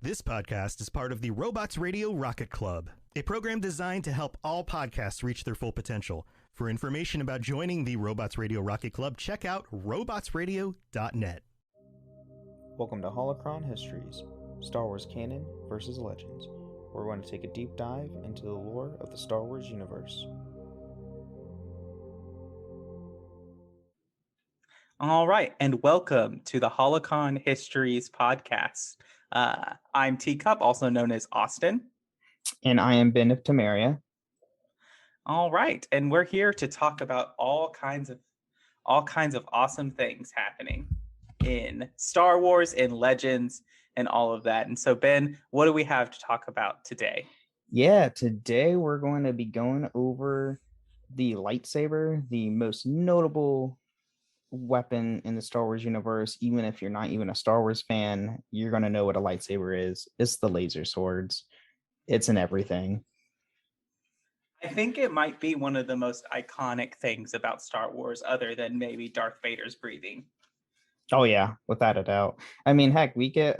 This podcast is part of the Robots Radio Rocket Club, a program designed to help all podcasts reach their full potential. For information about joining the Robots Radio Rocket Club, check out robotsradio.net. Welcome to Holocron Histories, Star Wars canon versus legends, where we're going to take a deep dive into the lore of the Star Wars universe. All right, and welcome to the Holocron Histories podcast. I'm Teacup, also known as Austin. And I am Ben of Temeria. All right, and we're here to talk about all kinds of awesome things happening in Star Wars, in Legends, and all of that. And so, Ben, what do we have to talk about today? Yeah, today we're going to be going over the lightsaber, the most notable weapon in the Star Wars universe. Even if you're not even a Star Wars fan, you're going to know what a lightsaber is. It's the laser swords. It's in everything. I think it might be one of the most iconic things about Star Wars, other than maybe Darth Vader's breathing. Oh yeah, without a doubt. I mean, heck, we get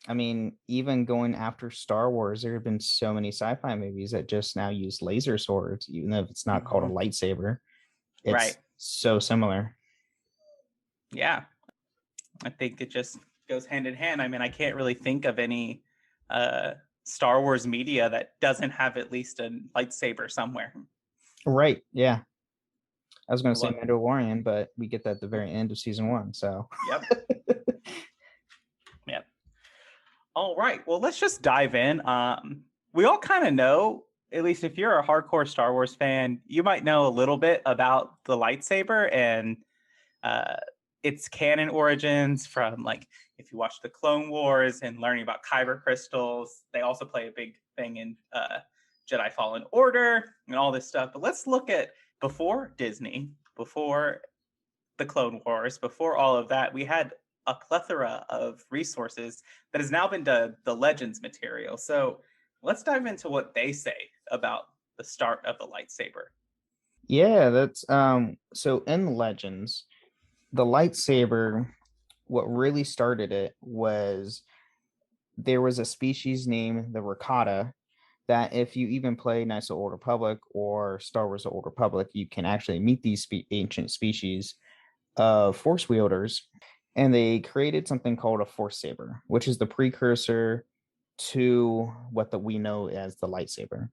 even going after Star Wars, there have been so many sci-fi movies that just now use laser swords, even if it's not called a lightsaber. It's right. So similar. Yeah, I think it just goes hand in hand. I mean, I can't really think of any Star Wars media that doesn't have at least a lightsaber somewhere. Right, yeah. I was going to say Mandalorian, but we get that at the very end of season 1, so. Yep. Yep. All right, well, let's just dive in. We all kind of know, at least if you're a hardcore Star Wars fan, you might know a little bit about the lightsaber and its canon origins from, like, if you watch the Clone Wars and learning about Kyber crystals. They also play a big thing in Jedi Fallen Order and all this stuff. But let's look at before Disney, before the Clone Wars, before all of that, we had a plethora of resources that has now been the Legends material. So let's dive into what they say about the start of the lightsaber. Yeah, that's so in Legends, the lightsaber, what really started it was there was a species named the Rakata that, if you even play Knights of the Old Republic or Star Wars: The Old Republic, you can actually meet these ancient species of force wielders, and they created something called a force saber, which is the precursor to what we know as the lightsaber.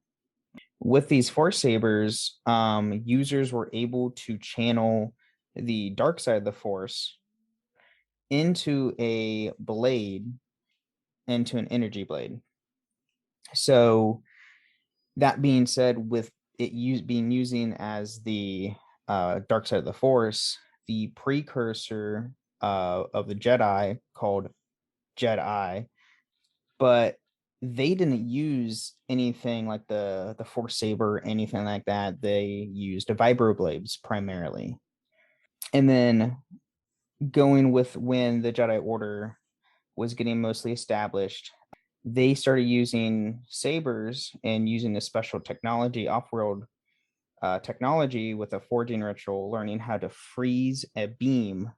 With these force sabers, users were able to channel the dark side of the force into a blade, into an energy blade. So that being said, with it being using as the dark side of the force, the precursor of the Jedi, called Jedi, but they didn't use anything like the force saber or anything like that. They used vibroblades primarily. And then going with when the Jedi Order was getting mostly established, they started using sabers and using a special technology, off-world technology, with a forging ritual, learning how to freeze a beam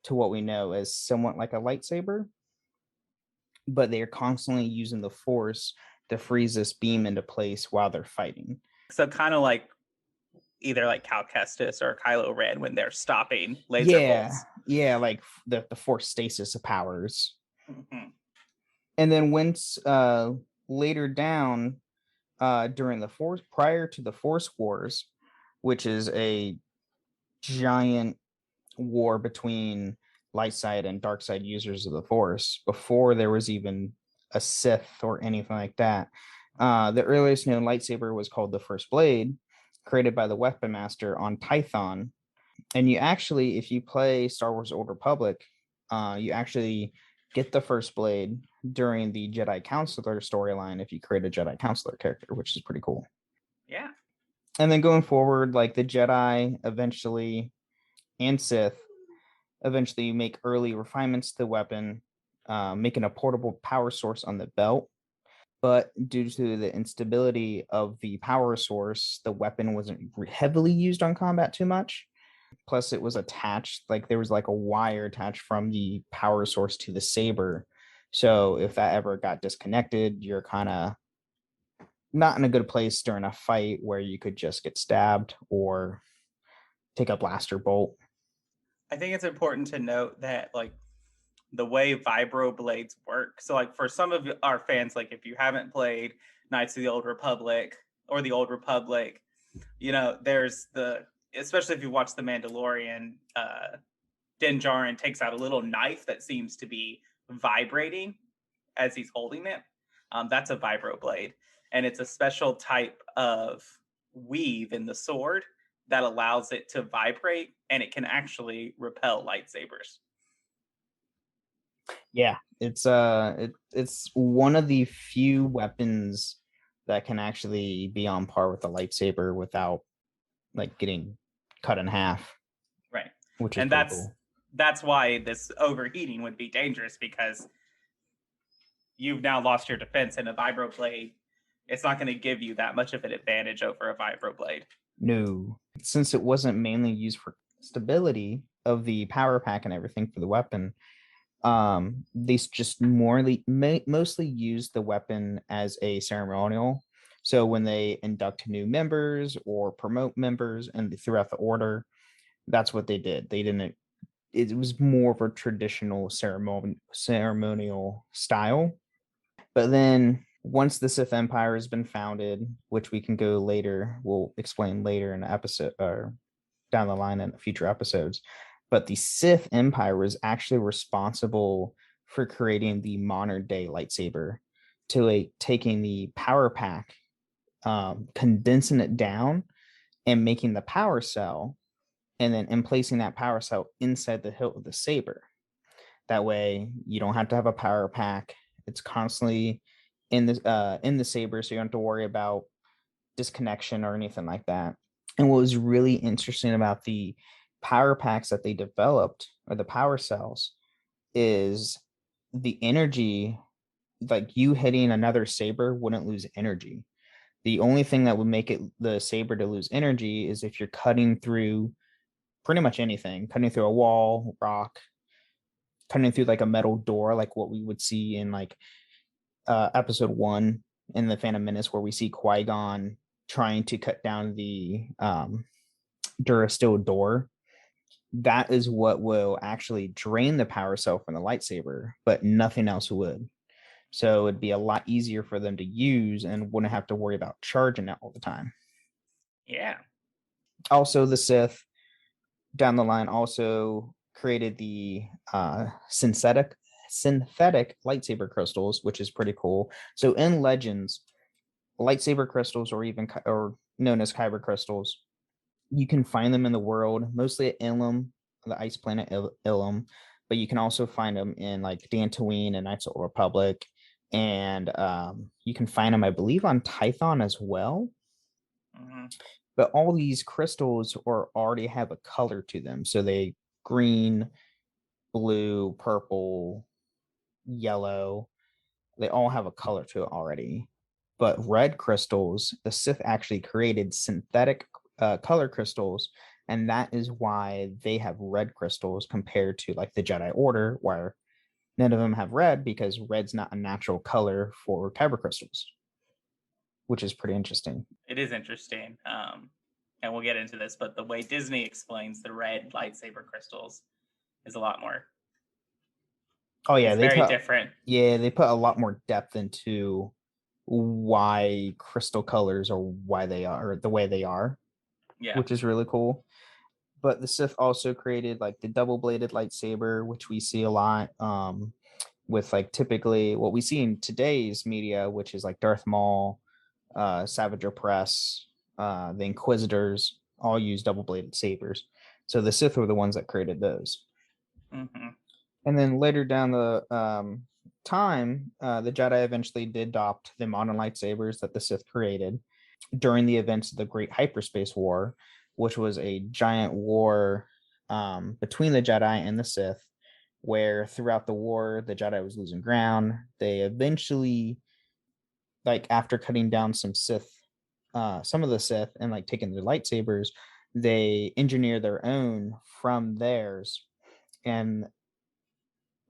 to what we know as somewhat like a lightsaber, but they're constantly using the force to freeze this beam into place while they're fighting. So kind of like either like Cal Kestis or Kylo Ren when they're stopping laser bolts. Yeah, like the force stasis powers. Mm-hmm. And then once later down during the Force, prior to the Force Wars, which is a giant war between light side and dark side users of the Force, before there was even a Sith or anything like that, the earliest known lightsaber was called the First Blade, created by the Weapon Master on Tython. And you actually, if you play Star Wars: Old Republic, you actually get the First Blade during the Jedi Counselor storyline if you create a Jedi Counselor character, which is pretty cool. Yeah. And then going forward, like the Jedi eventually, and Sith eventually, make early refinements to the weapon, making a portable power source on the belt. But due to the instability of the power source, the weapon wasn't heavily used on combat too much. Plus, it was attached, like there was like a wire attached from the power source to the saber So if that ever got disconnected, you're kind of not in a good place during a fight where you could just get stabbed or take a blaster bolt. I think it's important to note that like the way vibro blades work. So like for some of our fans, like if you haven't played Knights of the Old Republic or the Old Republic, you know, there's the, especially if you watch The Mandalorian, Din Djarin takes out a little knife that seems to be vibrating as he's holding it. That's a vibro blade, and it's a special type of weave in the sword that allows it to vibrate, and it can actually repel lightsabers. Yeah, it's one of the few weapons that can actually be on par with a lightsaber without like getting cut in half. Right. Which is and cool. that's why this overheating would be dangerous, because you've now lost your defense, and a vibro blade, it's not going to give you that much of an advantage over a vibro blade. No, since it wasn't mainly used for stability of the power pack and everything for the weapon, they just mostly use the weapon as a ceremonial. So when they induct new members or promote members and throughout the order, that's what they did. They didn't. It was more of a traditional ceremonial style. But then once the Sith Empire has been founded, which we can go later, we'll explain later in the episode or down the line in future episodes. But the Sith Empire was actually responsible for creating the modern day lightsaber, taking the power pack, condensing it down, and making the power cell, and then placing that power cell inside the hilt of the saber. That way, you don't have to have a power pack. It's constantly in the saber, so you don't have to worry about disconnection or anything like that. And what was really interesting about the power packs that they developed, or the power cells, is the energy. Like, you hitting another saber wouldn't lose energy. The only thing that would make it the saber to lose energy is if you're cutting through pretty much anything, cutting through a wall, rock, cutting through like a metal door, like what we would see in like episode 1 in the Phantom Menace, where we see Qui-Gon trying to cut down the Durasteel door. That is what will actually drain the power cell from the lightsaber, but nothing else would. So it'd be a lot easier for them to use and wouldn't have to worry about charging it all the time. Yeah. Also, the Sith down the line also created the synthetic lightsaber crystals, which is pretty cool. So in Legends, lightsaber crystals, or known as Kyber crystals, you can find them in the world, mostly at Ilum, the ice planet Ilum, but you can also find them in like Dantooine and Knights of the Republic, and you can find them, I believe, on Tython as well. Mm-hmm. But all these crystals already have a color to them, so they green, blue, purple, yellow, they all have a color to it already. But red crystals, the Sith actually created synthetic color crystals, and that is why they have red crystals compared to like the Jedi Order, where none of them have red, because red's not a natural color for kyber crystals, which is pretty interesting. It is interesting. And we'll get into this, but the way Disney explains the red lightsaber crystals is a lot more. Oh yeah, it's very different. Yeah, they put a lot more depth into why crystal colors are why they are the way they are. Yeah. Which is really cool. But the Sith also created like the double-bladed lightsaber, which we see a lot with like typically what we see in today's media, which is like Darth Maul, Savage Opress, the Inquisitors all use double-bladed sabers. So the Sith were the ones that created those. Mm-hmm. And then later down the time, the Jedi eventually did adopt the modern lightsabers that the Sith created during the events of the Great Hyperspace War, which was a giant war between the Jedi and the Sith, where throughout the war, the Jedi was losing ground. They eventually, like after cutting down some of the Sith and like taking their lightsabers, they engineer their own from theirs. And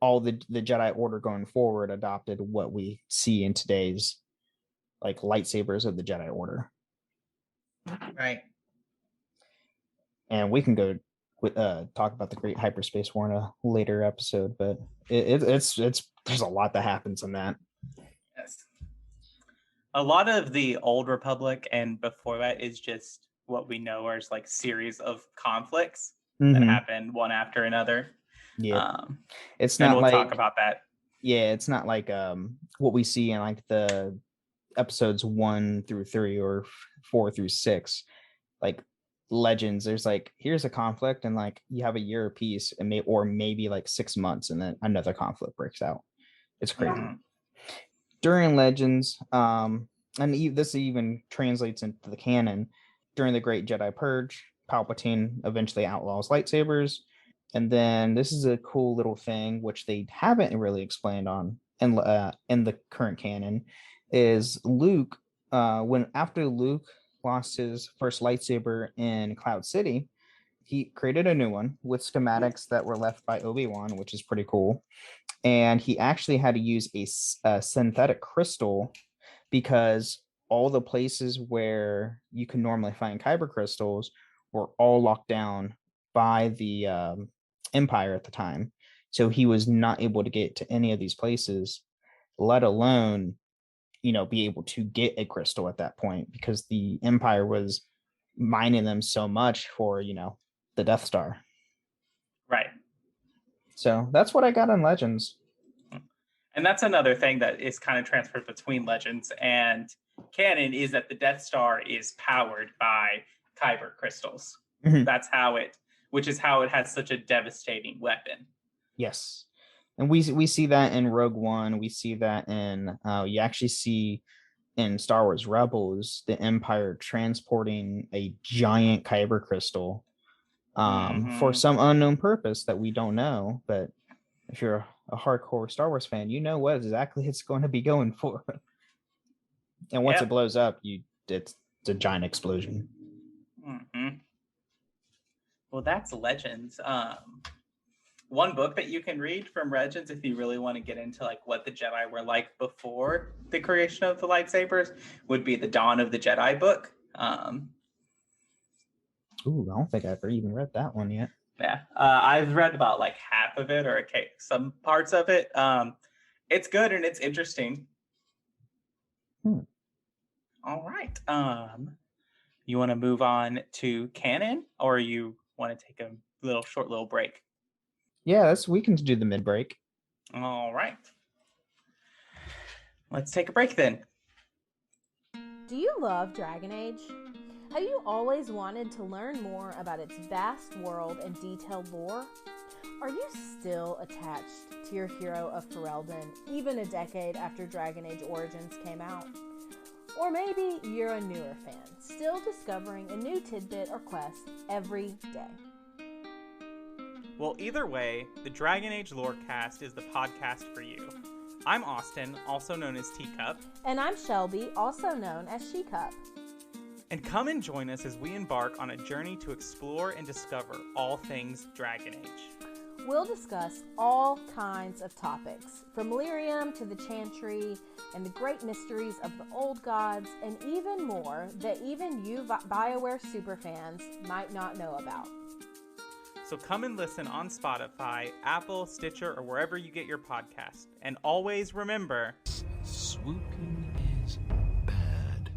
all the Jedi Order going forward adopted what we see in today's like lightsabers of the Jedi Order. Right. And we can go with talk about the Great Hyperspace War in a later episode, but it's there's a lot that happens in that. Yes. A lot of the Old Republic and before that is just what we know as like series of conflicts that happen one after another. Yeah, it's and not we'll like talk about that. Yeah, it's not like what we see in like the episodes 1 through 3 or 4 through 6, like Legends. There's like, here's a conflict, and like you have a year of peace, and maybe like 6 months, and then another conflict breaks out. It's crazy. During Legends, this even translates into the canon. During the Great Jedi Purge, Palpatine eventually outlaws lightsabers. And then this is a cool little thing, which they haven't really explained on in the current canon, is Luke, after Luke lost his first lightsaber in Cloud City, he created a new one with schematics that were left by Obi-Wan, which is pretty cool. And he actually had to use a synthetic crystal because all the places where you can normally find Kyber crystals were all locked down by the Empire at the time. So he was not able to get to any of these places, let alone, be able to get a crystal at that point, because the Empire was mining them so much for, the Death Star. Right. So that's what I got on Legends. And that's another thing that is kind of transferred between Legends and canon, is that the Death Star is powered by Kyber crystals. That's which is how it has such a devastating weapon. Yes. And we see that in Rogue One. We see that in, you actually see in Star Wars Rebels, the Empire transporting a giant Kyber crystal for some unknown purpose that we don't know. But if you're a hardcore Star Wars fan, you know what exactly it's going to be going for. And once it blows up, it's a giant explosion. Well, that's Legends. One book that you can read from Legends, if you really want to get into like what the Jedi were like before the creation of the lightsabers, would be the Dawn of the Jedi book. Ooh, I don't think I've ever even read that one yet. Yeah, I've read about like half of it, or some parts of it. It's good and it's interesting. All right. You want to move on to canon, or you want to take a short little break? Yeah, we can do the mid break. All right. Let's take a break then. Do you love Dragon Age? Have you always wanted to learn more about its vast world and detailed lore? Are you still attached to your hero of Ferelden, even a decade after Dragon Age Origins came out? Or maybe you're a newer fan, still discovering a new tidbit or quest every day. Well, either way, the Dragon Age Lorecast is the podcast for you. I'm Austin, also known as Teacup. And I'm Shelby, also known as Shecup. And come and join us as we embark on a journey to explore and discover all things Dragon Age. We'll discuss all kinds of topics, from Lyrium to the Chantry and the great mysteries of the old gods, and even more that even you BioWare superfans might not know about. So come and listen on Spotify, Apple, Stitcher, or wherever you get your podcast. And always remember, swooping is bad.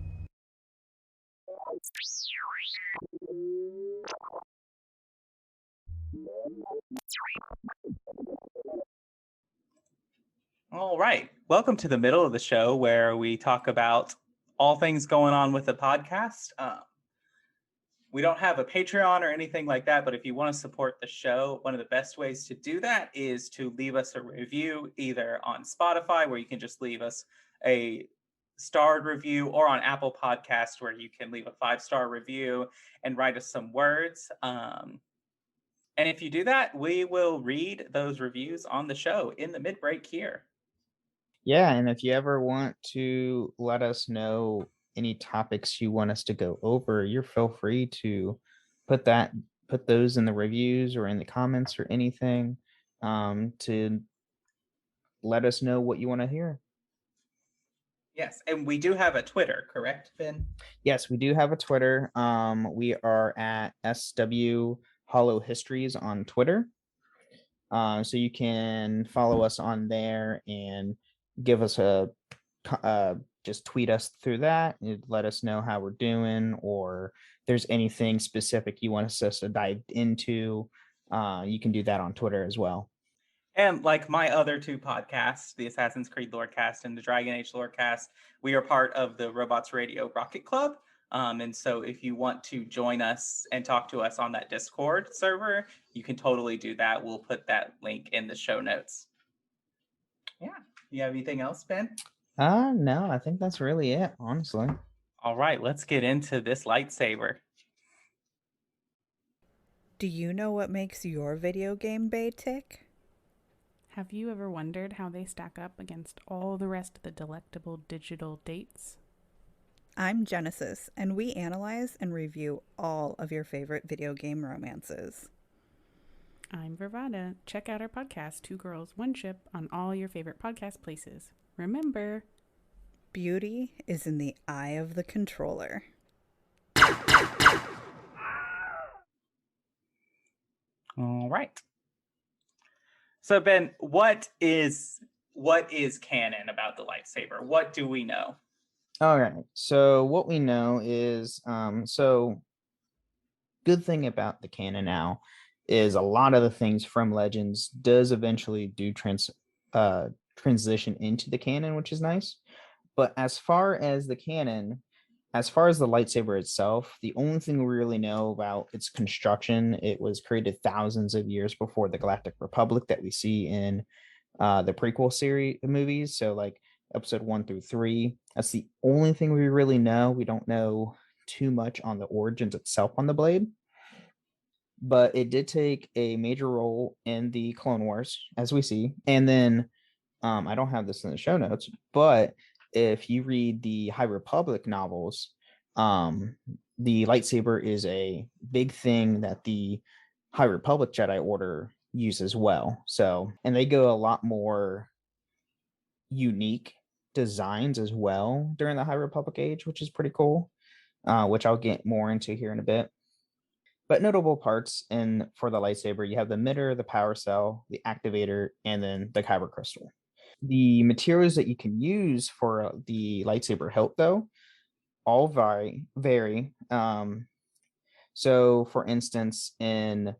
All right. Welcome to the middle of the show, where we talk about all things going on with the podcast. We don't have a Patreon or anything like that, but if you want to support the show, one of the best ways to do that is to leave us a review, either on Spotify, where you can just leave us a starred review, or on Apple Podcasts, where you can leave a 5-star review and write us some words. And if you do that, we will read those reviews on the show in the mid-break here. Yeah, and if you ever want to let us know any topics you want us to go over, you're feel free to put those in the reviews or in the comments or anything, to let us know what you want to hear. Yes, and we do have a Twitter, correct, Ben? Yes, we do have a Twitter. We are at SW Hollow Histories on Twitter. So you can follow us on there and give us just tweet us through that and let us know how we're doing, or if there's anything specific you want us to dive into. You can do that on Twitter as well. And like my other two podcasts, the Assassin's Creed Lorecast and the Dragon Age Lorecast, we are part of the Robots Radio Rocket Club. And so if you want to join us and talk to us on that Discord server, you can totally do that. We'll put that link in the show notes. Yeah. You have anything else, Ben? No, I think that's really it, honestly. All right, let's get into this lightsaber. Do you know what makes your video game bay tick? Have you ever wondered how they stack up against all the rest of the delectable digital dates? I'm Genesis, and we analyze and review all of your favorite video game romances. I'm Vervada. Check out our podcast, Two Girls, One Ship, on all your favorite podcast places. Remember, beauty is in the eye of the controller. All right. So Ben, what is canon about the lightsaber? What do we know? All right. So what we know is so good thing about the canon now is a lot of the things from Legends does eventually do transition into the canon, which is nice. But as far as the canon, as far as the lightsaber itself, the only thing we really know about its construction, it was created thousands of years before the Galactic Republic that we see in the prequel series movies. So like episode 1 through 3. That's the only thing we really know. We don't know too much on the origins itself on the blade. But it did take a major role in the Clone Wars, as we see. And then I don't have this in the show notes, but if you read the High Republic novels, the lightsaber is a big thing that the High Republic Jedi Order use as well. So, and they go a lot more unique designs as well during the High Republic age, which is pretty cool, which I'll get more into here in a bit. But notable parts for the lightsaber, you have the emitter, the power cell, the activator, and then the Kyber crystal. The materials that you can use for the lightsaber hilt, though, all vary. So, for instance, in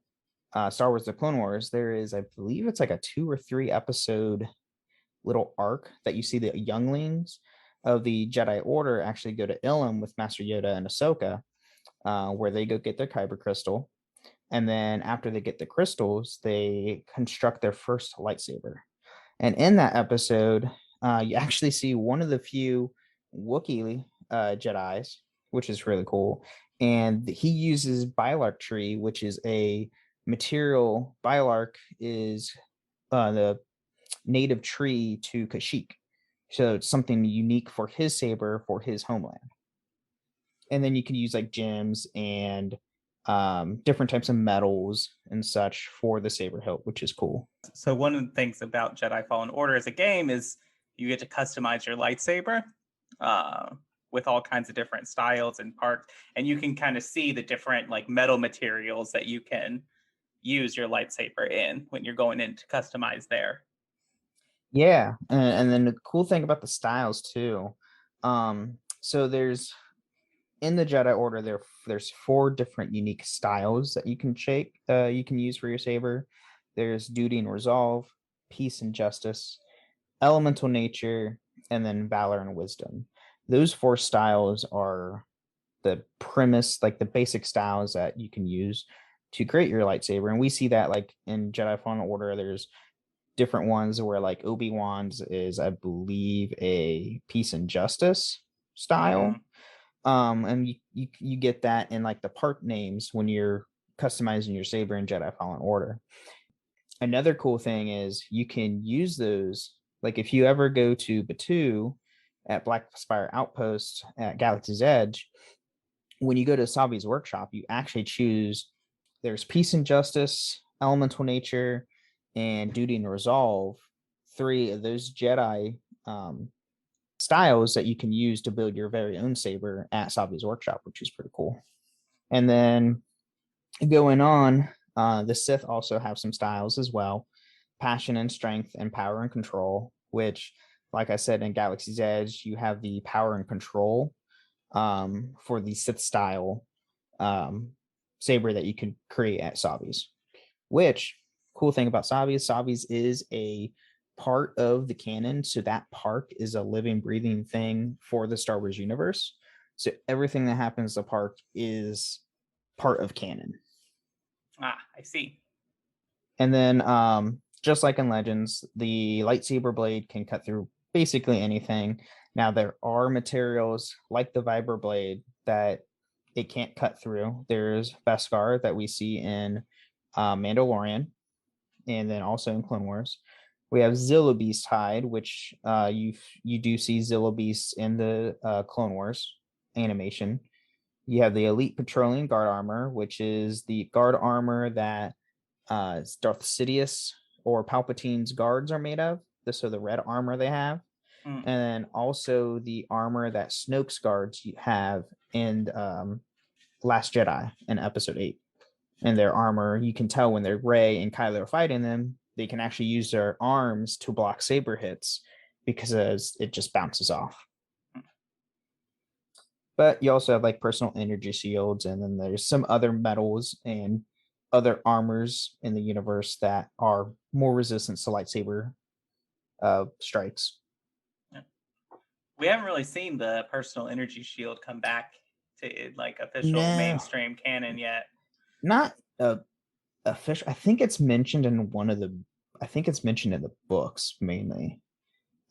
Star Wars: The Clone Wars, there is, I believe, it's like a 2 or 3 episode little arc that you see the younglings of the Jedi Order actually go to Ilum with Master Yoda and Ahsoka, where they go get their Kyber crystal, and then after they get the crystals, they construct their first lightsaber. And in that episode, you actually see one of the few Wookiee Jedis, which is really cool. And he uses Bylark tree, which is a material. Bylark is the native tree to Kashyyyk. So it's something unique for his saber, for his homeland. And then you can use like gems and different types of metals and such for the saber hilt, which is cool. So one of the things about Jedi Fallen Order as a game is you get to customize your lightsaber with all kinds of different styles and parts, and you can kind of see the different like metal materials that you can use your lightsaber in when you're going in to customize there. Yeah, and then the cool thing about the styles too. So there's in the Jedi Order, there's 4 different unique styles that you can you can use for your saber. There's duty and resolve, peace and justice, elemental nature, and then valor and wisdom. Those 4 styles are the premise, like the basic styles that you can use to create your lightsaber. And we see that like in Jedi Fallen Order, there's different ones where like Obi-Wan's is, I believe, a peace and justice style. Mm-hmm. And you get that in like the part names when you're customizing your saber in Jedi Fallen Order. Another cool thing is you can use those, like if you ever go to Batuu at Black Spire Outpost at Galaxy's Edge, when you go to Savi's workshop, you actually choose, there's peace and justice, elemental nature, and duty and resolve 3 of those Jedi styles that you can use to build your very own saber at Sabi's workshop, which is pretty cool. And then going on, the Sith also have some styles as well: passion and strength, and power and control, which, like I said, in Galaxy's Edge, you have the power and control for the Sith style saber that you can create at Sabi's. Which, cool thing about Sabi's is a part of the canon, so that park is a living, breathing thing for the Star Wars universe. So everything that happens at the park is part of canon. Ah, I see. And then just like in Legends, the lightsaber blade can cut through basically anything. Now, there are materials like the Vibra blade that it can't cut through. There's Beskar that we see in Mandalorian, and then also in Clone Wars. We have Zilla Beast hide, which you do see Zilla Beast in the Clone Wars animation. You have the Elite Petroleum Guard armor, which is the guard armor that Darth Sidious or Palpatine's guards are made of. So the red armor they have. And then also the armor that Snoke's guards have in Last Jedi in Episode 8. And their armor, you can tell when they're Rey and Kylo are fighting them, they can actually use their arms to block saber hits because it just bounces off. But you also have like personal energy shields, and then there's some other metals and other armors in the universe that are more resistant to lightsaber strikes. We haven't really seen the personal energy shield come back to like official mainstream canon yet. Not official. I think it's mentioned in the books mainly.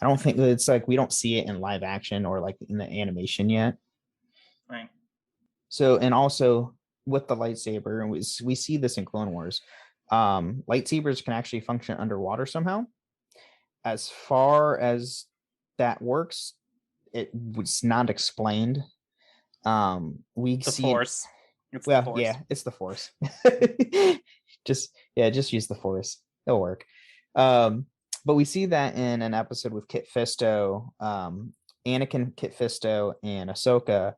I don't think that it's like we don't see it in live action or like in the animation yet. Right. So, and also with the lightsaber, and we see this in Clone Wars, lightsabers can actually function underwater somehow. As far as that works, it was not explained. We see Force. It's the Force. just use the Force. It'll work. But we see that in an episode with Kit Fisto, Anakin, Kit Fisto, and Ahsoka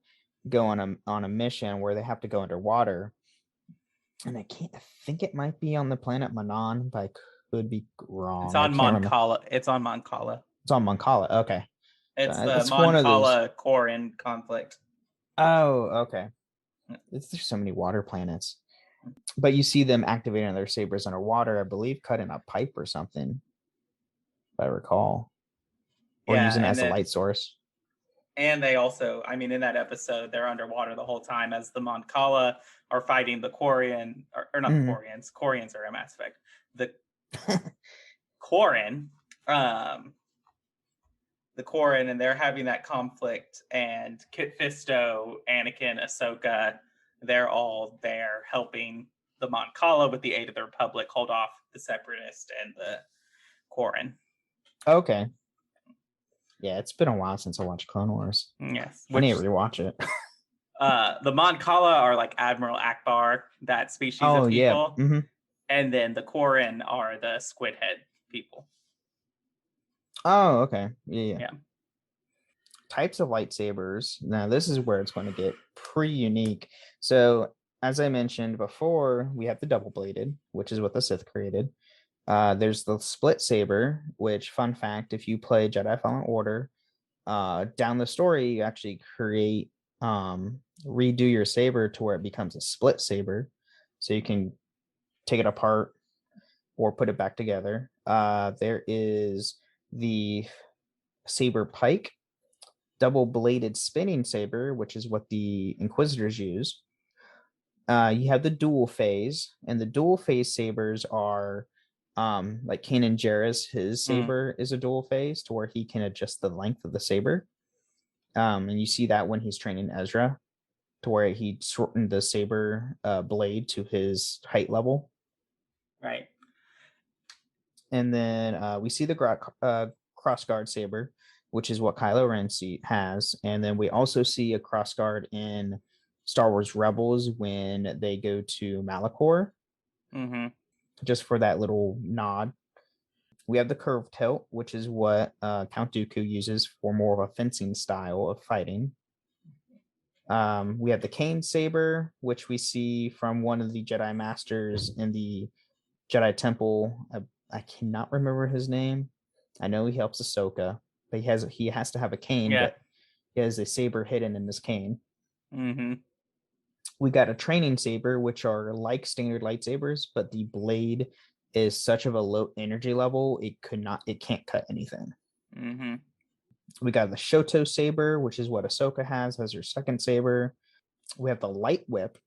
go on a mission where they have to go underwater. And I think it might be on the planet Manon, but I could be wrong. It's on Mon Cala. It's on Mon Cala. It's on Mon Cala. Okay. It's the Mon Cala Corran conflict. Oh, okay. There's so many water planets. But you see them activating their sabers underwater, I believe, cutting a pipe or something, if I recall. Or using it as a light source. And they also, in that episode, they're underwater the whole time as the Mon Cala are fighting the Quarian, or not the Quarians. Quarians are a Mass Effect. The Corran, and they're having that conflict, and Kit Fisto, Anakin, Ahsoka, they're all there helping the Mon Cala with the aid of the Republic hold off the Separatist and the Corran. Okay. Yeah, it's been a while since I watched Clone Wars. Yes. I need to rewatch it. The Mon Cala are like Admiral Akbar, that species of people. Yeah. Mm-hmm. And then the Corran are the squid head people. Oh, okay. Yeah. Types of lightsabers. Now, this is where it's going to get pretty unique. So, as I mentioned before, we have the double-bladed, which is what the Sith created. There's the split saber, which, fun fact, if you play Jedi Fallen Order, down the story, you actually create, redo your saber to where it becomes a split saber. So you can take it apart or put it back together. There is the saber pike, double-bladed spinning saber, which is what the Inquisitors use. You have the dual phase, and the dual phase sabers are like Kanan Jarrus, his saber is a dual phase to where he can adjust the length of the saber. And you see that when he's training Ezra, to where he shortened the saber blade to his height level. Right. And then we see the crossguard saber, which is what Kylo Ren has. And then we also see a crossguard in Star Wars Rebels when they go to Malachor. Mm-hmm. Just for that little nod. We have the curved tilt, which is what Count Dooku uses for more of a fencing style of fighting. We have the cane saber, which we see from one of the Jedi Masters in the Jedi Temple. I cannot remember his name. I know he helps Ahsoka, but he has to have a cane, but he has a saber hidden in his cane. Mm-hmm. We got a training saber, which are like standard lightsabers, but the blade is such of a low energy level, it can't cut anything. Mm-hmm. We got the Shoto saber, which is what Ahsoka has as her second saber. We have the light whip,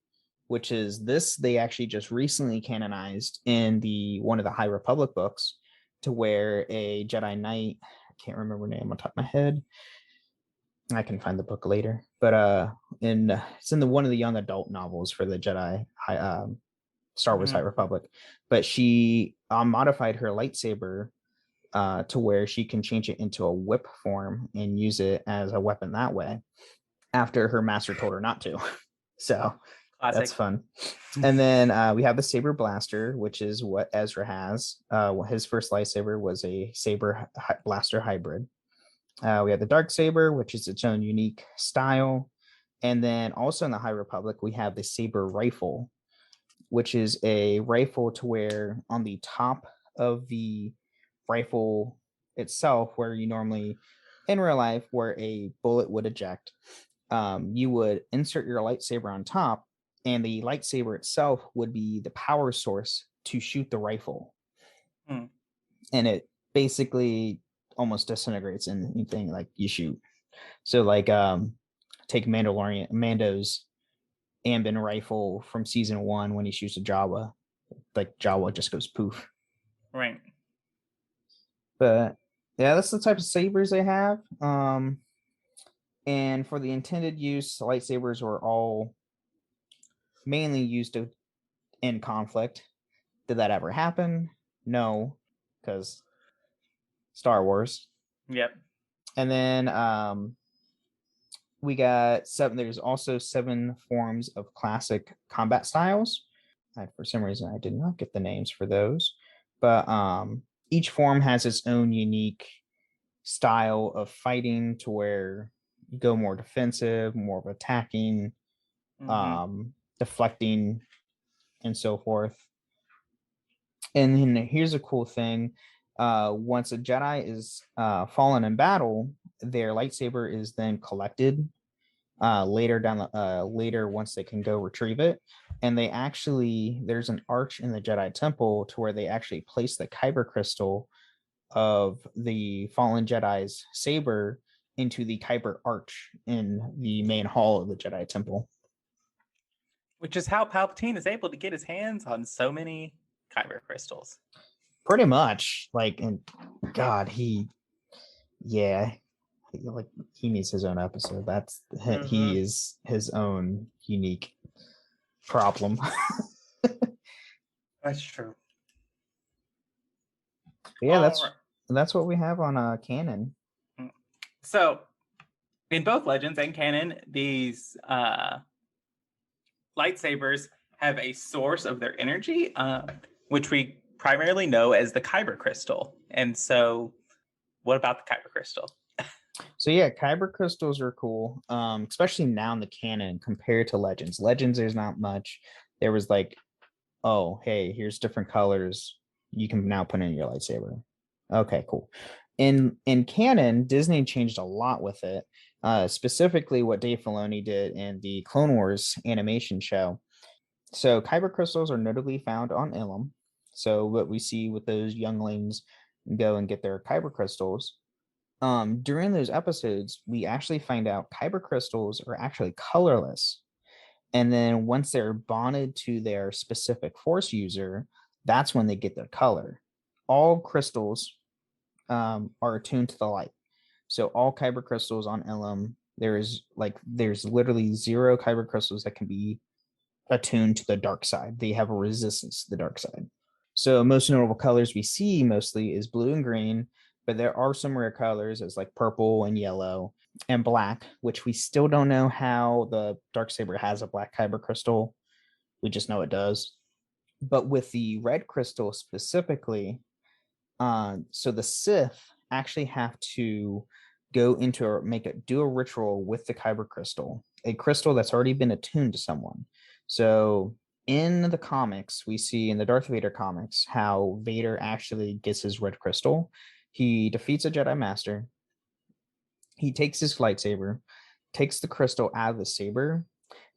which is this they actually just recently canonized in one of the High Republic books, to where a Jedi Knight, I can't remember her name on top of my head. I can find the book later, but it's in one of the young adult novels for the Jedi Star Wars High Republic. But she modified her lightsaber to where she can change it into a whip form and use it as a weapon that way, after her master told her not to. So classic. That's fun. And then we have the saber blaster, which is what Ezra has. His first lightsaber was a saber blaster hybrid. We have the dark saber, which is its own unique style. And then also in the High Republic, we have the saber rifle, which is a rifle to where on the top of the rifle itself, where you normally in real life where a bullet would eject, you would insert your lightsaber on top, and the lightsaber itself would be the power source to shoot the rifle. And it basically almost disintegrates anything like you shoot. So like take Mando's Ambin rifle from season 1 when he shoots a Jawa, like Jawa just goes poof. Right. But yeah, that's the type of sabers they have. And for the intended use, lightsabers were all mainly used to end conflict. Did that ever happen? No, because Star Wars. Yep. And then we got there's also 7 forms of classic combat styles. For some reason, I did not get the names for those. But each form has its own unique style of fighting, to where you go more defensive, more of attacking, deflecting, and so forth. And then here's a cool thing. Once a Jedi is fallen in battle, their lightsaber is then collected later once they can go retrieve it. And there's an arch in the Jedi Temple to where they actually place the Kyber crystal of the fallen Jedi's saber into the Kyber arch in the main hall of the Jedi Temple. Which is how Palpatine is able to get his hands on so many Kyber crystals. Pretty much. Like, and God, he needs his own episode. He is his own unique problem. That's true. Yeah, that's what we have on canon. So, in both Legends and canon, these lightsabers have a source of their energy, which we primarily know as the Kyber crystal. And so, what about the Kyber crystal? So yeah, Kyber crystals are cool, especially now in the canon compared to Legends. Legends, there's not much. There was like, oh, hey, here's different colors. You can now put in your lightsaber. Okay, cool. In canon, Disney changed a lot with it. Specifically, what Dave Filoni did in the Clone Wars animation show. So Kyber crystals are notably found on Ilum. So what we see with those younglings go and get their Kyber crystals. During those episodes, we actually find out Kyber crystals are actually colorless. And then once they're bonded to their specific force user, that's when they get their color. All crystals are attuned to the light. So all Kyber crystals on Ilum, there's literally 0 Kyber crystals that can be attuned to the dark side. They have a resistance to the dark side. So most notable colors we see mostly is blue and green, but there are some rare colors as like purple and yellow and black, which we still don't know how the Darksaber has a black Kyber crystal. We just know it does. But with the red crystal specifically, So the Sith actually have to go into or do a ritual with the Kyber crystal, a crystal that's already been attuned to someone. So in the comics, we see in the Darth Vader comics how Vader actually gets his red crystal. He defeats a Jedi Master. He takes his lightsaber, takes the crystal out of the saber,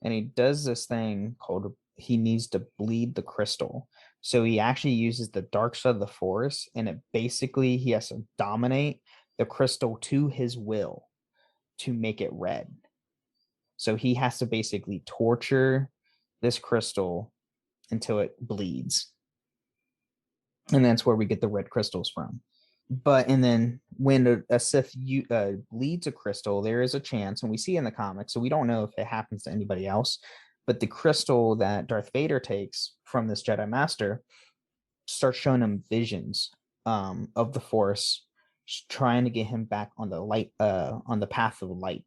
and he does this thing called he needs to bleed the crystal. So he actually uses the dark side of the force, and it basically he has to dominate the crystal to his will to make it red. So he has to basically torture this crystal until it bleeds. And that's where we get the red crystals from. And then when a Sith bleeds a crystal, there is a chance, and we see in the comics, so we don't know if it happens to anybody else, but the crystal that Darth Vader takes from this Jedi Master starts showing him visions of the Force, trying to get him back on the light, on the path of light.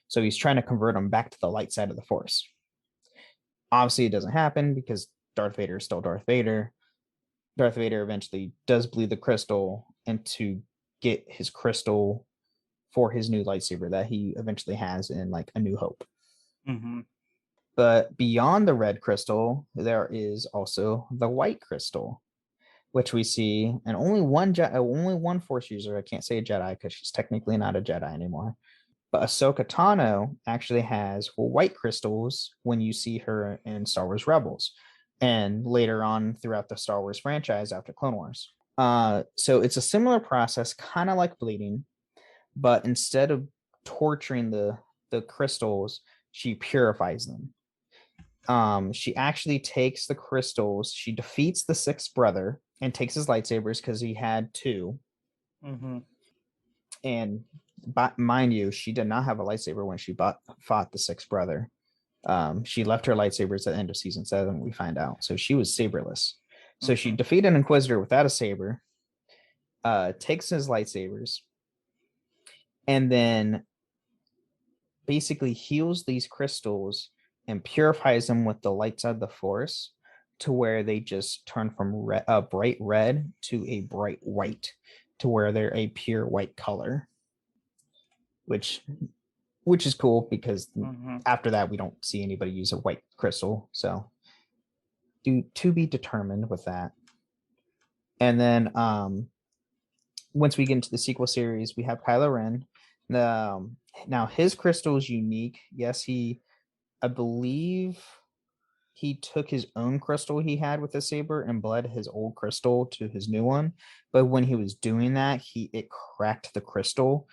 So he's trying to convert him back to the light side of the Force. Obviously, it doesn't happen because Darth Vader is still Darth Vader. Darth Vader eventually does bleed the crystal and to get his crystal for his new lightsaber that he eventually has in like A New Hope. Mm-hmm. But beyond the red crystal, there is also the white crystal, which we see, and only one Force user. I can't say a Jedi because she's technically not a Jedi anymore. But Ahsoka Tano actually has white crystals when you see her in Star Wars Rebels, and later on throughout the Star Wars franchise after Clone Wars. So it's a similar process, kind of like bleeding, but instead of torturing the crystals, she purifies them. She actually takes the crystals, she defeats the sixth brother and takes his lightsabers because he had two. Mm-hmm. And mind you, she did not have a lightsaber when she fought the sixth brother. She left her lightsabers at the end of season 7, we find out. So she was saberless. So she defeated an Inquisitor without a saber, takes his lightsabers, and then basically heals these crystals and purifies them with the light side of the Force to where they just turn from a bright red to a bright white, to where they're a pure white color, which is cool because after that we don't see anybody use a white crystal. So to be determined with that. And then once we get into the sequel series, we have Kylo Ren. Now his crystal is unique. Yes, I believe he took his own crystal he had with the saber and bled his old crystal to his new one. But when he was doing that, it cracked the crystal.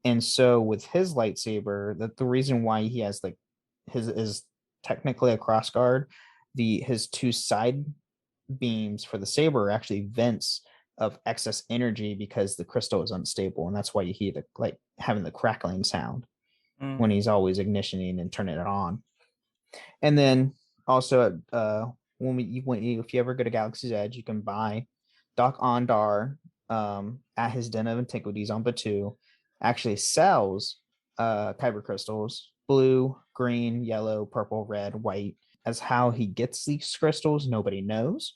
And so with his lightsaber, the reason why he has like his is technically a cross guard, his two side beams for the saber are actually vents of excess energy because the crystal is unstable, and that's why you hear like having the crackling sound when he's always ignitioning and turning it on. And then also if you ever go to Galaxy's Edge, you can buy Doc Ondar at his Den of Antiquities on Batuu actually sells Kyber crystals, blue, green, yellow, purple, red, white. As how he gets these crystals, nobody knows,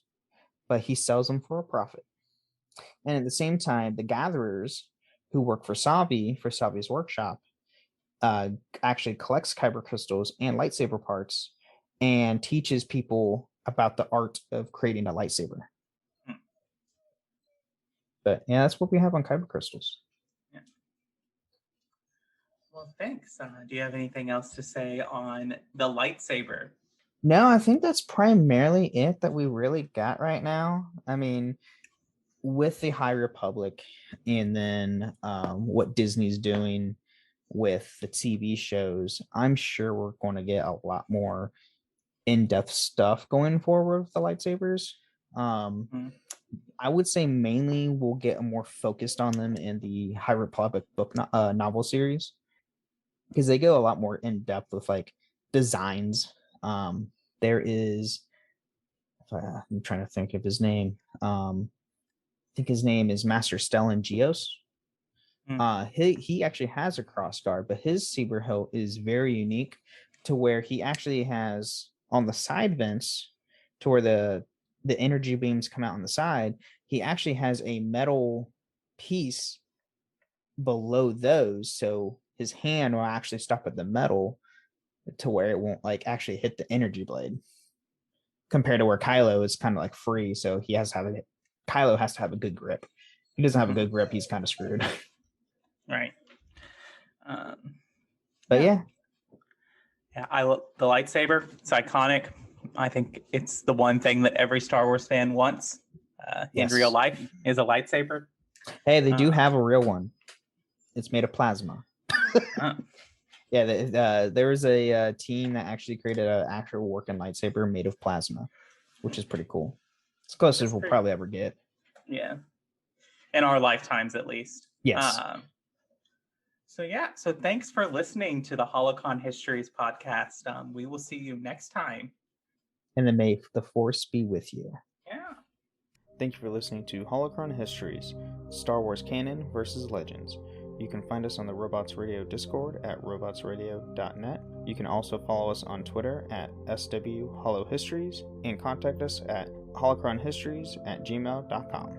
but he sells them for a profit. And at the same time, the gatherers who work for Savi's workshop, actually collects Kyber crystals and lightsaber parts and teaches people about the art of creating a lightsaber. But yeah, that's what we have on Kyber crystals. Yeah. Well, thanks. Do you have anything else to say on the lightsaber? No, I think that's primarily it that we really got right now. I mean, with the High Republic and then what Disney's doing with the TV shows, I'm sure we're going to get a lot more in-depth stuff going forward with the lightsabers. I would say mainly we'll get more focused on them in the High Republic book novel series, because they go a lot more in-depth with like designs. There is, I'm trying to think of his name. I think his name is Master Stellan Gios. He actually has a cross guard, but his saber hilt is very unique to where he actually has on the side vents to where the energy beams come out on the side. he actually has a metal piece below those, so his hand will actually stop at the metal to where it won't like actually hit the energy blade. Compared to where Kylo is kind of like free, so he has to have Kylo has to have a good grip. If he doesn't have a good grip, he's kind of screwed. Right. But yeah. I love the lightsaber. It's iconic. I think it's the one thing that every Star Wars fan wants in real life is a lightsaber. Hey, they do have a real one. It's made of plasma. Yeah, there was a team that actually created an actual working lightsaber made of plasma, which is pretty cool. It's close as we'll probably ever get. Yeah. In our lifetimes, at least. Yes. So thanks for listening to the Holocron Histories podcast. We will see you next time. And then may the Force be with you. Yeah. Thank you for listening to Holocron Histories, Star Wars Canon versus Legends. You can find us on the Robots Radio Discord at robotsradio.net. You can also follow us on Twitter at SWHoloHistories and contact us at holocronhistories@gmail.com.